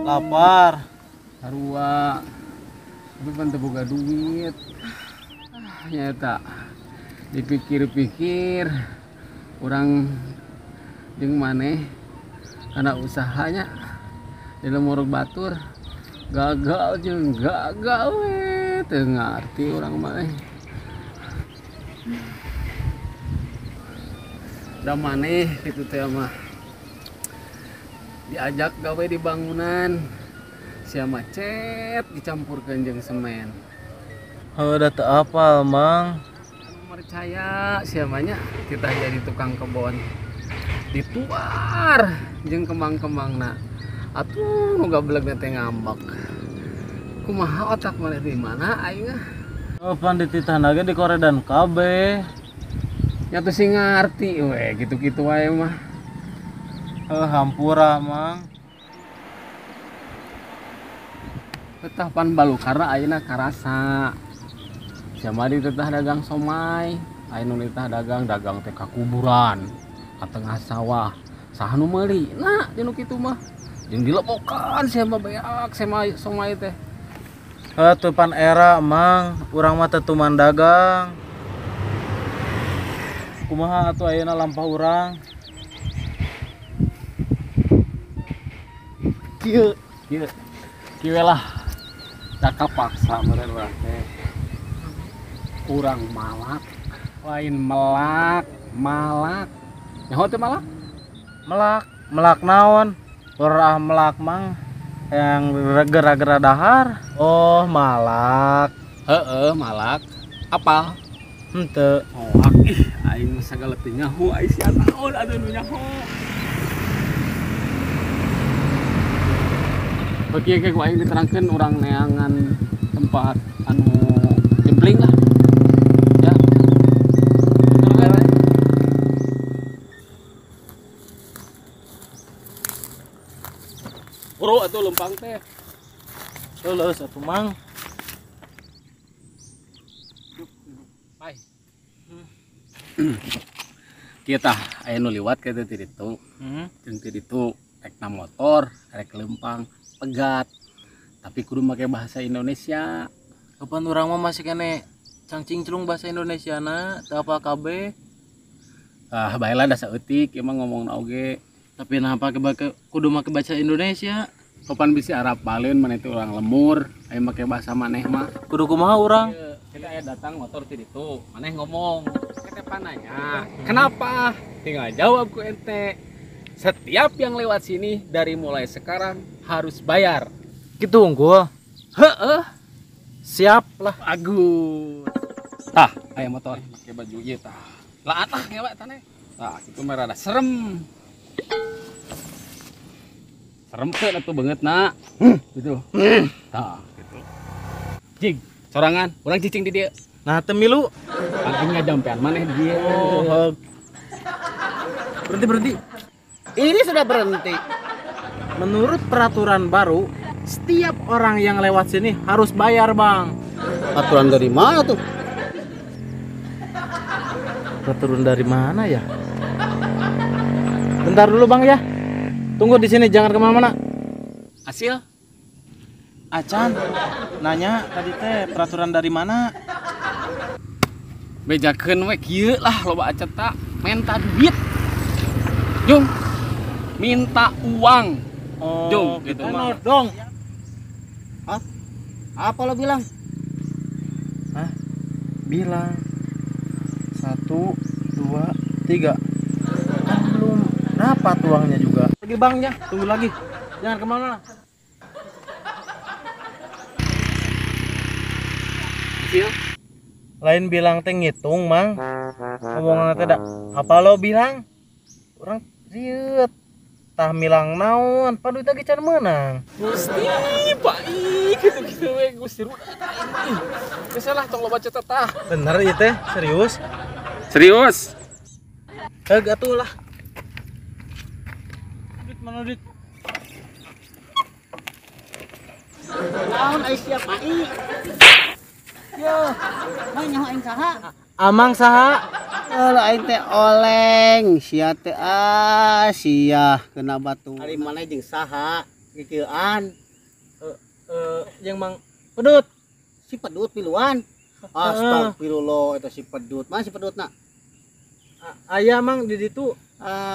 Lapar. Sarua. Tapi pan teu boga duit. Nyata. Dipikir-pikir orang jeung maneh karena usahanya di lemuruk batur gagal jeung gagal we teu ngarti urang maneh. Da maneh kitu teh mah diajak gawe di bangunan sia macet dicampurkeun jeung semen. Udah teu apal, Mang. Percaya siamanya kita jadi tukang kebon dituar jeung kembang-kembangna atuh nu gabelegna teh ngambek kumaha otak maneh di mana aing Pan dititahna ge di koredan kabeh. nya teh sing ngarti we gitu-gitu wae mah. Hampura, Mang. Tetah pan balu karena ayeuna karasa siapa di tetah dagang somai ayeuna ditah dagang teh ka kuburan ka tengah sawah saha nu meuli nah dinu kitu mah jeung dilebokan siapa beak somai teh. Teu pan era, Mang. Urang mah teu tuman dagang. Kumaha atuh ayeuna lampah urang? Kieu lah da kapaksa meureun urang teh. Urang malak lain malak nyaho teh malak Melak naon? Urang melak, Mang. Yang gera-gera dahar. Oh, malak. Heeh malak apal Henteu. oh ih aing sagala teh nyaho ai sia naon atuh nu nyaho. Bagi ke ku aing diterangkeun urang neangan tempat anu jempling lah. Ya. Terus bro atuh lempang teh. Leuleus atuh, Mang. Pai. Kita aya nu liwat ka teh ti ditu. Jeung ti ditu rekna motor, rek lempang, pegat. Tapi kudu make bahasa Indonesia. Kapan urang mah masih kene cangcingclung bahasa Indonesiana, teu apa kabeh. Ah baheula da saeutik emang ngomongna oge. Tapi kenapa kudu make bahasa Indonesia? Kapan bisi Arab baleun maneh teh urang lemur, aya make bahasa maneh mah. Kudu kumaha urang? Kita aya datang motor ti ditu, maneh ngomong. Kita pananya, kenapa? Tinggal jawab ku ente. Setiap yang lewat sini dari mulai sekarang harus bayar. Gitu unggul. Heeh. Siap lah. Bagus. Tah, aya motor pakai baju ieu tah. Lah atah ngewe tane. Tah, kitu mah rada serem. Serem teh atuh beungeutna. Gitu. Tah, gitu. Jig, sorangan, urang cicing di dieu. Nah, teu milu. Aing ngajampean maneh di dieu. Oh, berhenti. Ini sudah berhenti. Menurut peraturan baru, setiap orang yang lewat sini harus bayar, Bang. Aturan dari mana tuh? Peraturan dari mana ya? Bentar dulu, Bang ya. Tunggu di sini, jangan kemana-mana. Hasil? Acan, nanya tadi teh peraturan dari mana? Bejakeun we kieu lah loba aceta minta duit. Jung. Minta uang. Oh, Jung, gitu gitu mah. mah. Dong. Hah? Apa lo bilang? Hah? Bilang 1, 2, 3. Kan belum dapat uangnya juga. Lagi Bang ya, tunggu lagi. Jangan kemana-mana. Hasil? Lain bilang teh ngitung, Mang. Ngomongan teh da. Apa lo bilang? Orang rieuh. Tah milang naon, paduit lagi can meunang. Gusti, baik gitu-gitu we Gusti Ruda aing. Geus lah tong loba cetet tah. Bener ieu teh, serius? Serius? Atuh lah. Duit mana duit? Naon ai siap ai. Yo, mah nyaho aing saha? Amang saha? Kalau aing teh oleng, sia teh sia kena batu. Ari mana jeung saha? kikieuan yang mang pedut. si pedut piluan. Astagfirullah eta si pedut. Mana si pedutna? Aya mang di ditu.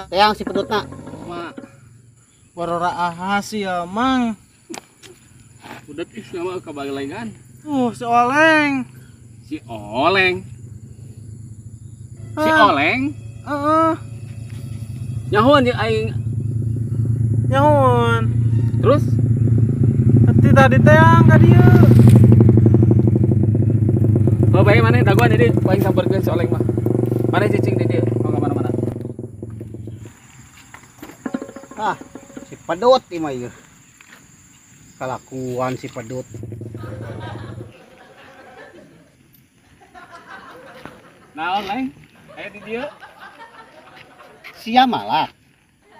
Teang si pedutna. Ma warora ahasi ya mang. Udah is nama kabalengan. Si Oleng. Si Oleng. Si Ah. Oleng. Heeh. Nyahoan jeung aing. Nyahoan. Terus Hati tadi teang ka dieu. oh bae maneh daguan di dieu paling samperkeun si Oleng mah. Maneh cicing di dieu, mau ka mana-mana. Si pedut ieu mah ieu. Kalakuan si pedut. Naon Leng? Aya di dieu. Sia malak.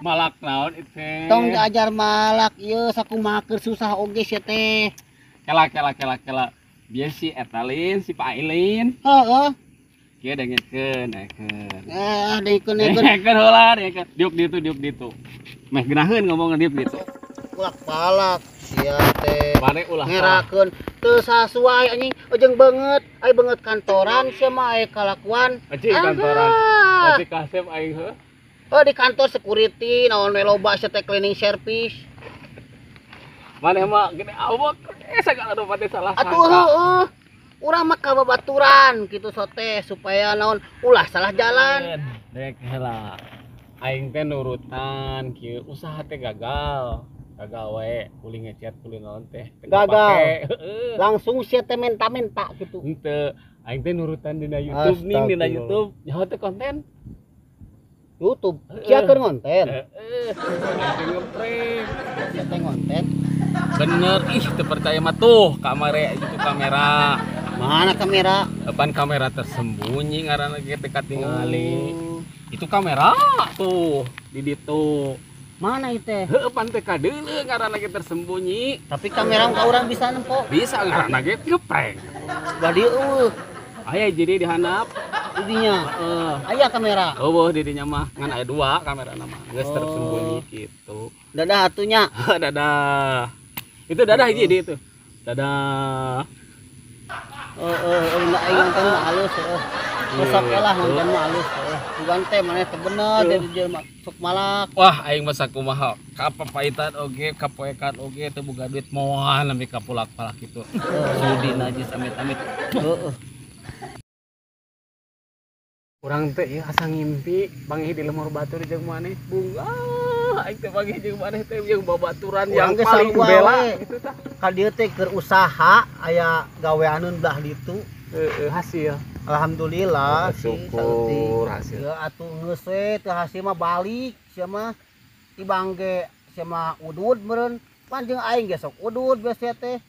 Malak naon itu? Tong diajar malak ieu sakumaha keur susah oge sia teh. Kela. Dia si Etalin, si Pak Ailin. Heeh. Kieu dengekeun. Dekeun. Dengekeun heula, dengekeun. Diuk ditu. Meh geunaheun ngomong diuk ditu. Ulak palak sia teh. Mane ulah. Ngerakeun teu sasuai anjing ojeng banget. Ai banget kantoran sia mah aya kalakuan. Aci kantoran. Agah. Aci kasep aing heuh. Oh di kantor security naon we loba sia teh cleaning service. Maneh mah gede awak. Sagala nu pati salah Atuh sangka. heueuh. Urang mah kababaturan kitu sote supaya naon ulah salah jalan. Dek heula. Aing teh nurutan kieu usaha teh gagal. Gagal we, kuling ngechat kuling naon teh. Gagal. Langsung sia teh menta-menta gitu. Henteu, aing teh nurutan dina YouTube nih, dina YouTube. Nyaho teh konten. YouTube. Sia keur ngonten. Aing teh ngeprank. Sia teh ngonten. Bener, teu percaya mah tuh kamera itu kamera. Mana kamera? Depan kamera tersembunyi ngaranna ge teh katingali. Itu kamera tuh di ditu. Mana itu teh? Heueuh pan teh kadeuleu ngaranna ge tersembunyi. Tapi kamera ka urang bisa nempo. Bisa ngaranna ge ngeprank. Badi Aya jadi dihandap. didinya. Heeh. Aya kamera. Eueuh di dinya mah ngan aya dua kamerana mah. Geus tersembunyi kitu. Dadah atunya. Dadah. Itu dadah hiji di itu. Dadah. Enggak aing nonton mah halus heuh. Besok lah nonton mah halus heuh. Bukan teh maneh teh bener dari dia sok malak. Wah, aing mah sakumaha. Kapapaitan oge, kapoekan oge teu boga duit moal nepi ka pulak-palak kitu. Sudi najis amit-amit. Heeh. Urang teh ieu asa ngimpi bangih di lemur batur jeung maneh. Bunga, aing teh bangih jeung maneh teh jeung babaturan yang Urang ge paling sarua bela we. gitu tah. Ka dieu teh keur usaha aya gaweaneun belah ditu. Hasil. Alhamdulillah sih, Syukur hasil. ya atuh geus we teu hasil mah balik sia mah tibang ge sia mah udud meureun pan jeung aing ge sok udud biasa teh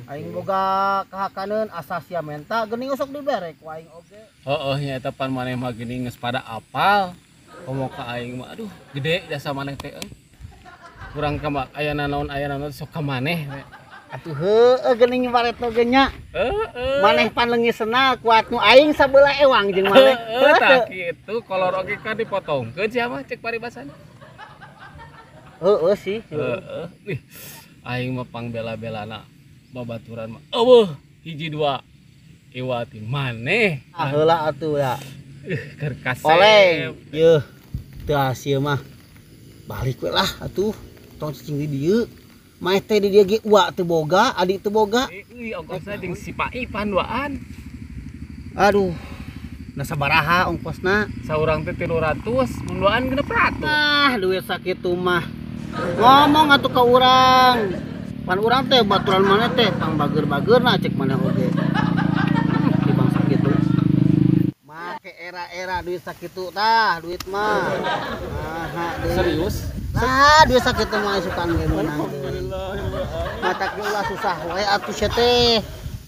aing boga kahakaneun asa sia menta geuning sok dibere ku aing oge. Heeh nya eta pan maneh mah gini geus pada apal. Komo ka aing mah aduh gede jasa maneh teh euy. Kurang ka aya naon sok ka maneh we. Atuh heueuh geuning baretno ge nya Heeh. maneh pan leungeusna kuat nu aing sabeula ewang jeung maneh. Tah kitu kolor oge kan dipotongkeun sia mah cek paribasana. Heeh sih. Heeh. Ih, aing mah pangbela-belana babaturan mah. Eueuh, hiji dua. Iwati maneh. Ah heula atuh ya. Keur kasep. Oleng. Yeuh. Teu hasil mah. Balik we lah atuh. Tong cicing di dieu. Maeh teh di dieu ge uak teu boga, adik teu boga. Euy, ongkosna jeung si Pai panduaan. Aduh. Na sabaraha ongkosna? Saurang teh 300, mun duaan 600. Ah, duit sakitu mah. Ngomong atuh ka urang. Pan urang teh baturan maneh teh pang bager-bageurna cek maneh oge. Tibang sakitu. Make era-era duit sakitu tah, duit mah. Aha, deui. Serius? Nah, duit sakitu mah sukan ge meunang. Mata ge ulah susah we atuh sia teh.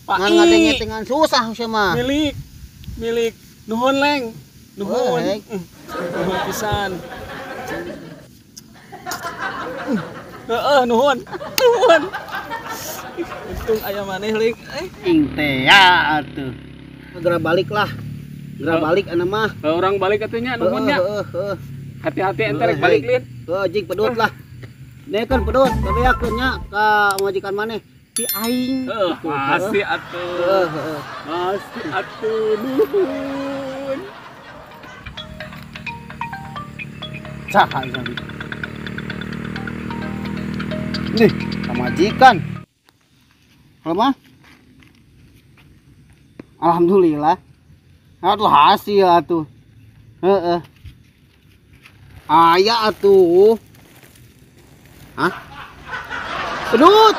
Ngan ngadengetengan susah sia mah. Milik nuhun leng. Nuhun. Leng. Nuhun pisan. Heeh, nuhun. Nuhun. Untung aya maneh leng. Ing teh ya atuh. Segera balik lah. Segera balik ana mah. Orang balik atunya nuhun nya. Heeh. Hati-hati ente rek balik lin. Jing pedut lah. Nekeun pedut, kabeakeunnya ka majikan maneh. Si aing. Masih atuh. Masih atuh nuhun. Saha aing. Nih, ka majikan. Kalau mah alhamdulillah. Atuh hasil atuh. Heeh. Aya atuh. Hah? Pedut.